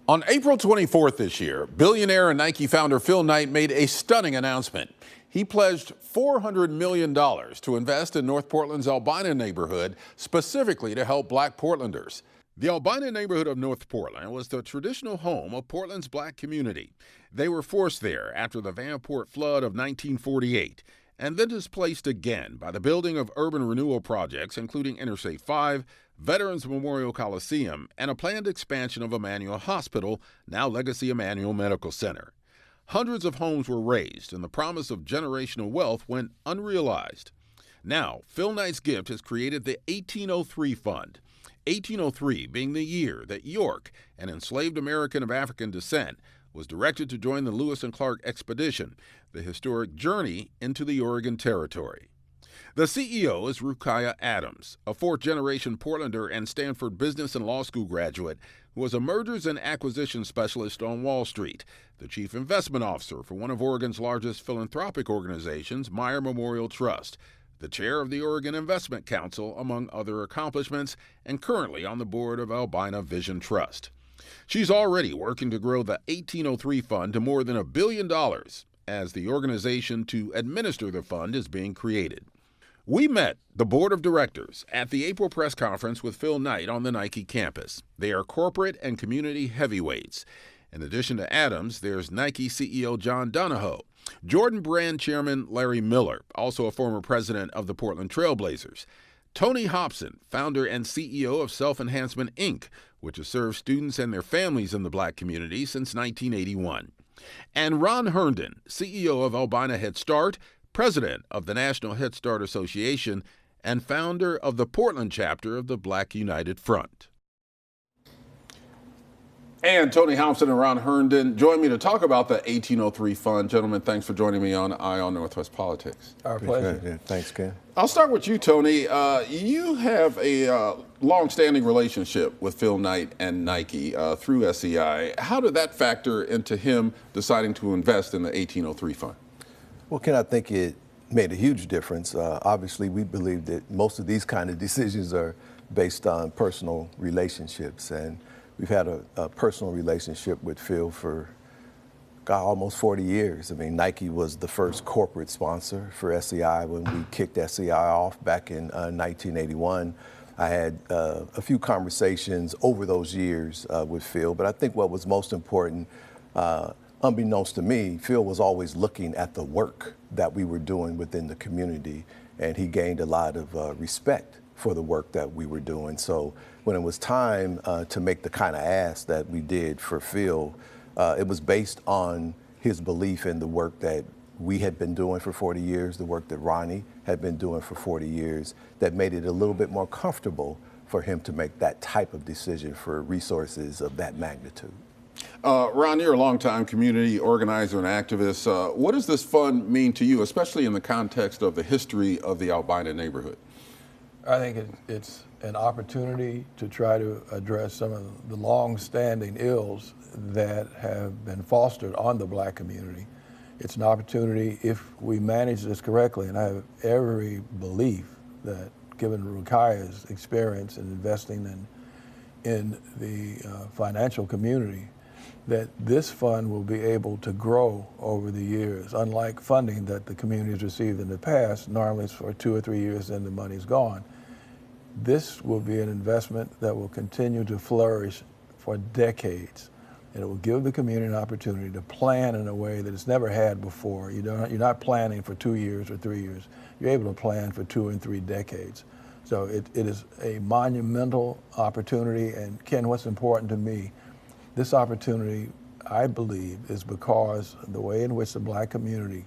On April 24th this year, billionaire and Nike founder Phil Knight made a stunning announcement. He pledged $400 million to invest in North Portland's Albina neighborhood, specifically to help Black Portlanders. The Albina neighborhood of North Portland was the traditional home of Portland's Black community. They were forced there after the Vanport flood of 1948, and then displaced again by the building of urban renewal projects, including Interstate 5, Veterans Memorial Coliseum, and a planned expansion of Emmanuel Hospital, now Legacy Emmanuel Medical Center. Hundreds of homes were razed, and the promise of generational wealth went unrealized. Now, Phil Knight's gift has created the 1803 Fund, 1803 being the year that York, an enslaved American of African descent, was directed to join the Lewis and Clark expedition, the historic journey into the Oregon Territory. The CEO is Rukiah Adams, a fourth-generation Portlander and Stanford Business and Law School graduate who was a mergers and acquisitions specialist on Wall Street, the chief investment officer for one of Oregon's largest philanthropic organizations, Meyer Memorial Trust, the chair of the Oregon Investment Council, among other accomplishments, and currently on the board of Albina Vision Trust. She's already working to grow the 1803 Fund to more than $1 billion as the organization to administer the fund is being created. We met the board of directors at the April press conference with Phil Knight on the Nike campus. They are corporate and community heavyweights. In addition to Adams, there's Nike CEO John Donahoe, Jordan Brand Chairman Larry Miller, also a former president of the Portland Trail Blazers, Tony Hopson, founder and CEO of Enhancement, Inc., which has served students and their families in the Black community since 1981, and Ron Herndon, CEO of Albina Head Start, president of the National Head Start Association, and founder of the Portland chapter of the Black United Front. And Tony Hopson and Ron Herndon join me to talk about the 1803 Fund. Gentlemen, thanks for joining me on Eye on Northwest Politics. Our pleasure. Yeah, thanks, Ken. I'll start with you, Tony. You have a long-standing relationship with Phil Knight and Nike through SEI. How did that factor into him deciding to invest in the 1803 Fund? Well, Ken, I think it made a huge difference. Obviously, we believe that most of these kind of decisions are based on personal relationships, and we've had a personal relationship with Phil for, almost 40 years. I mean, Nike was the first corporate sponsor for SEI when we kicked SEI off back in 1981. I had a few conversations over those years with Phil, but I think what was most important, unbeknownst to me, Phil was always looking at the work that we were doing within the community, and he gained a lot of respect for the work that we were doing. So when it was time to make the kind of ask that we did for Phil, it was based on his belief in the work that we had been doing for 40 years, the work that Ronnie had been doing for 40 years, that made it a little bit more comfortable for him to make that type of decision for resources of that magnitude. Ron, you're a longtime community organizer and activist. What does this fund mean to you, especially in the context of the history of the Albina neighborhood? I think it's an opportunity to try to address some of the long-standing ills that have been fostered on the Black community. It's an opportunity, if we manage this correctly, and I have every belief that given Rukiah's experience in investing in the financial community, that this fund will be able to grow over the years. Unlike funding that the community has received in the past, normally it's for 2 or 3 years, then the money's gone. This will be an investment that will continue to flourish for decades, and it will give the community an opportunity to plan in a way that it's never had before. You're not planning for 2 years or 3 years. You're able to plan for 2 and 3 decades. So it is a monumental opportunity, and Ken, what's important to me, this opportunity, I believe, is because the way in which the Black community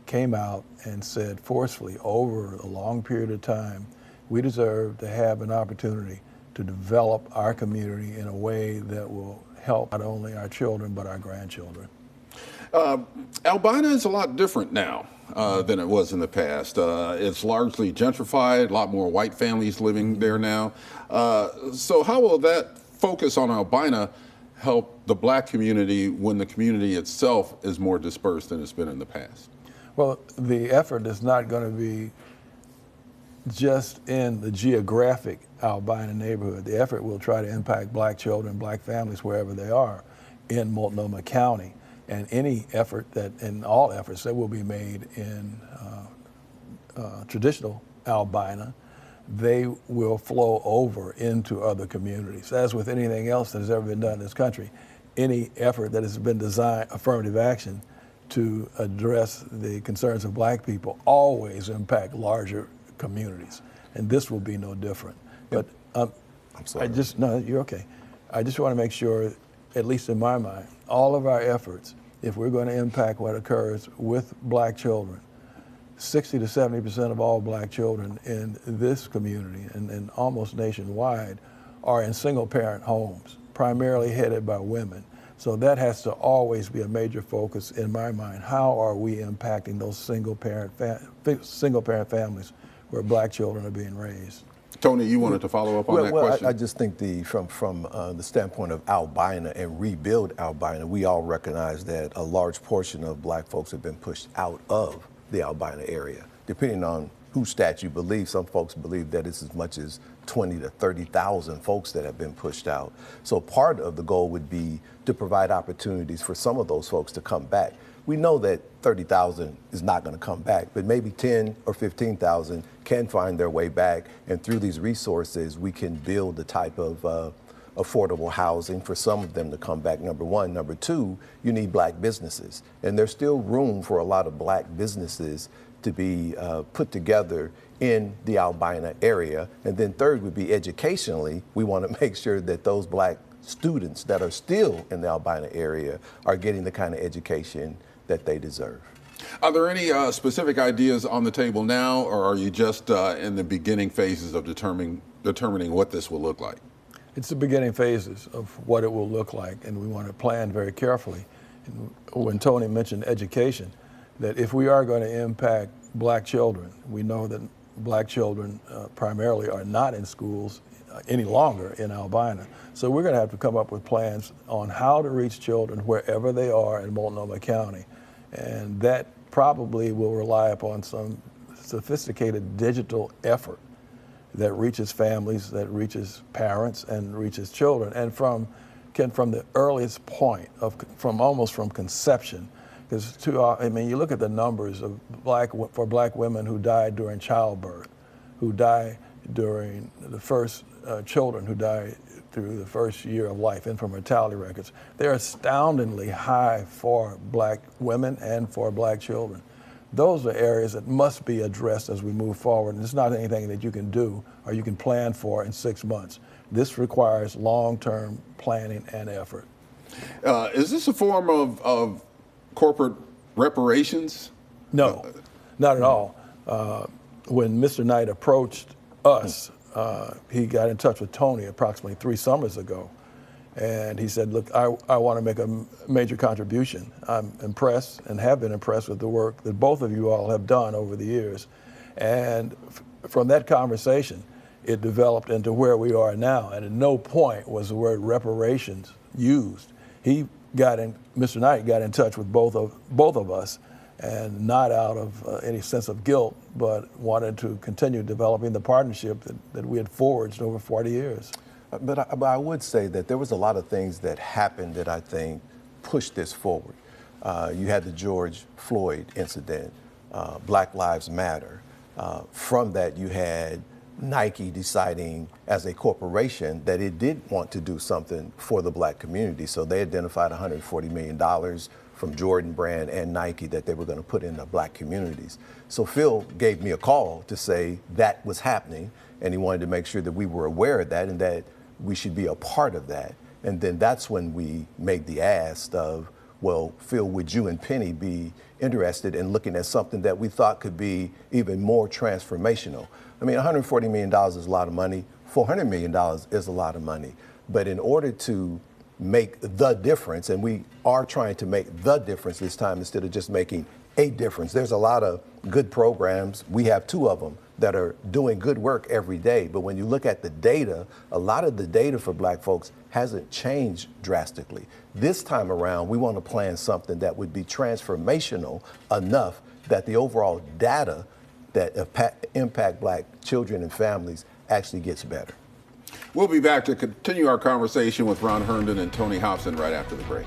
came out and said forcefully over a long period of time, we deserve to have an opportunity to develop our community in a way that will help not only our children, but our grandchildren. Albina is a lot different now than it was in the past. It's largely gentrified, a lot more white families living there now. So how will that focus on Albina help the Black community when the community itself is more dispersed than it's been in the past? Well, the effort is not going to be just in the geographic Albina neighborhood. The effort will try to impact black children, black families wherever they are in Multnomah County. And any effort and all efforts that will be made in traditional Albina, they will flow over into other communities. As with anything else that has ever been done in this country, any effort that has been designed, affirmative action, to address the concerns of black people always impact larger communities. And this will be no different. But I'm sorry. No, you're okay. I just want to make sure, at least in my mind, all of our efforts, if we're going to impact what occurs with black children, 60 to 70% of all black children in this community and almost nationwide are in single parent homes, primarily headed by women. So that has to always be a major focus in my mind. How are we impacting those single parent families where black children are being raised? Tony, you wanted to follow up on that question? I just think from the standpoint of Albina and rebuild Albina, we all recognize that a large portion of black folks have been pushed out of the Albina area. Depending on whose stat you believe, some folks believe that it's as much as 20 to 30,000 folks that have been pushed out. So part of the goal would be to provide opportunities for some of those folks to come back. We know that 30,000 is not going to come back, but maybe 10 or 15,000 can find their way back. And through these resources, we can build the type of affordable housing for some of them to come back, number one. Number two, you need black businesses. And there's still room for a lot of black businesses to be put together in the Albina area. And then third would be educationally, we want to make sure that those black students that are still in the Albina area are getting the kind of education that they deserve. Are there any specific ideas on the table now, or are you just in the beginning phases of determining what this will look like? It's the beginning phases of what it will look like, and we want to plan very carefully. And when Tony mentioned education, that if we are going to impact black children, we know that black children primarily are not in schools any longer in Albina. So we're going to have to come up with plans on how to reach children wherever they are in Multnomah County. And that probably will rely upon some sophisticated digital effort that reaches families, that reaches parents, and reaches children. And from the earliest point, almost from conception, because you look at the numbers of for black women who died during childbirth, who die during the first children who die through the first year of life, infant mortality records. They're astoundingly high for black women and for black children. Those are areas that must be addressed as we move forward. And it's not anything that you can do or you can plan for in 6 months. This requires long-term planning and effort. Is this a form of corporate reparations? No, not at all. When Mr. Knight approached us, he got in touch with Tony approximately 3 summers ago. And he said, look, I want to make a major contribution. I'm impressed and have been impressed with the work that both of you all have done over the years. And from that conversation, it developed into where we are now. And at no point was the word reparations used. Mr. Knight got in touch with both of us, and not out of any sense of guilt, but wanted to continue developing the partnership that we had forged over 40 years. But I would say that there was a lot of things that happened that I think pushed this forward. You had the George Floyd incident, Black Lives Matter. From that, you had Nike deciding as a corporation that it did want to do something for the black community. So they identified $140 million from Jordan Brand and Nike that they were going to put in the black communities. So Phil gave me a call to say that was happening, and he wanted to make sure that we were aware of that and that we should be a part of that. And then that's when we made the ask of, well, Phil, would you and Penny be interested in looking at something that we thought could be even more transformational? I mean, $140 million is a lot of money. $400 million is a lot of money. But in order to make the difference, and we are trying to make the difference this time instead of just making a difference. There's a lot of good programs. We have 2 of them that are doing good work every day. But when you look at the data, a lot of the data for black folks hasn't changed drastically. This time around, we want to plan something that would be transformational enough that the overall data that impact black children and families actually gets better. We'll be back to continue our conversation with Ron Herndon and Tony Hopson right after the break.